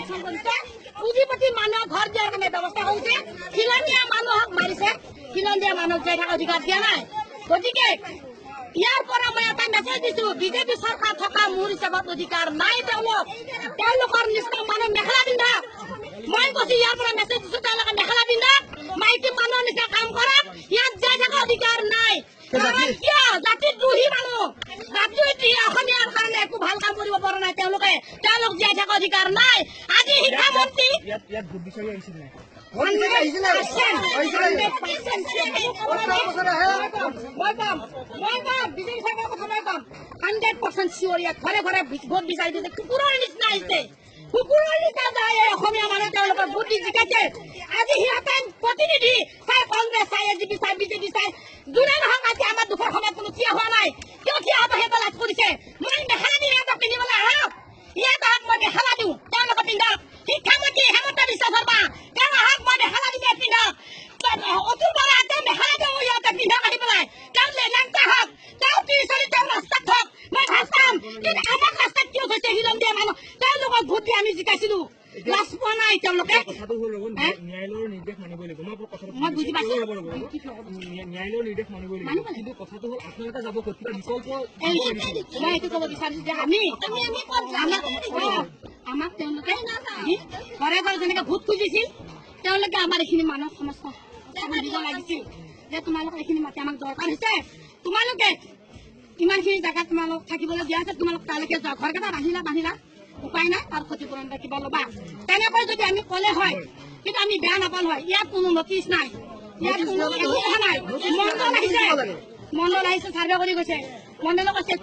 election কৰিছে পুঁজিপতি মানুহৰ ঘৰ দিয়াৰ কাৰণে ব্যৱস্থা কৰিছে খিলঞ্জীয়া মানুহক মাৰিছে খিলঞ্জীয়া মানুহক জীয়াই থকা অধিকাৰ দিয়া নাই গতিকে ইয়াৰ পৰা মই এটা মেছেজ দিছো বিজেপি চৰকাৰ থকা মোৰ হিচাপত অধিকাৰ নাই তেওঁলোকৰ নিচিনা মানুহ মেখেলা পিন্ধা মই কৈছো ইয়াৰ পৰা মেছেজ দিছো তেওঁলোকে মেখেলা পিন্ধা মাইকী মানুহৰ নিচিনা কাম কৰক ইয়াত জীয়াই থকা অধিকাৰ নাই কিয় জাতিদ্ৰোহী মানুহ জাতি অসমীয়াৰ কাৰণে একো ভাল কাম কৰিব পৰা নাই তেওঁলোক জীয়াই থকা অধিকাৰ নাই আজি শিক্ষামন্ত্ৰী ঘৰে ঘৰে ভোট বিচাৰি দিছে কুকুৰৰ নিচিনা আহিছে কুকুৰৰ নিচিনা যায় অসমীয়া মানুহে তেওঁলোকৰ ভোট দি জিকাইছে আজি সিহঁতে প্ৰতিনিধি চাই কংগ্ৰেছ চাই এজিপি চাই বিজেপি চাই যোনে নহওক আজি আমাৰ দুখৰ সময়ত কোনো থিয় হোৱা নাই কিয় থিয় হ'ব সিহঁতে লাজ কৰিছে মই মেখেলা দি সিহঁতক পিন্ধিবলৈ আহক সিহঁতক মই মেখেলা দিওঁ তেওঁলোকে পিন্ধক শিক্ষামন্ত্ৰী হেমন্ত বিশ্ব শৰ্মা তেওঁ আহক মই মেখেলা দিলে পিন্ধক অতুল বৰা তেওঁ মেখেলা দিওঁ সিহঁতে পিন্ধক আহি পেলাই তেওঁ লেংটা হওক তেওঁ ত্ৰিশলী তেওঁ ৰাস্তাত হওক মই ভাল পাম কিন্তু আমাক ৰাস্তাত কিয় থৈছে খিলঞ্জীয়া মানুহ তেওঁলোকক ভোট দি আমি জিকাইছিলো লাজ পোৱা নাই তেওঁলোকে ন্যায়ালয়ৰ নিৰ্দেশ মানিবই লাগিব মই বুজি পাইছো ন্যায়ালয়ৰ নিৰ্দেশ মানিবই লাগিব কিন্তু কথাটো হ'ল আপোনালোকে যাব কিবা বিকল্প মই এইটো ক'ব বিচাৰিছো যে আমাক তেওঁলোকে ঘৰে ঘৰে যেনেকে ভোট খুজিছিল তেওঁলোকে আমাৰ এইখিনি মানুহ সমস্যা দিব লাগিছিল যে তোমালোকৰ এইখিনি মাটি আমাক দৰকাৰ হৈছে তোমালোকে ইমানখিনি জেগাত তোমালোক থাকিবলৈ দিয়া আছে তোমালোক তালৈকে যোৱা ঘৰকেইটা বান্ধিলা উপায় নাই তাৰ ক্ষতিপূৰণ কিবা ল'বা তেনেকৈ যদি আমি ক'লে হয় কিন্তু আমি বেয়া নাপালো হয় ইয়াত কোনো নটিচ নাই ইয়াত কোনো একো কথা নাই মণ্ডল আহিছে চাৰ্ভে কৰি গৈছে মণ্ডলে কৈছে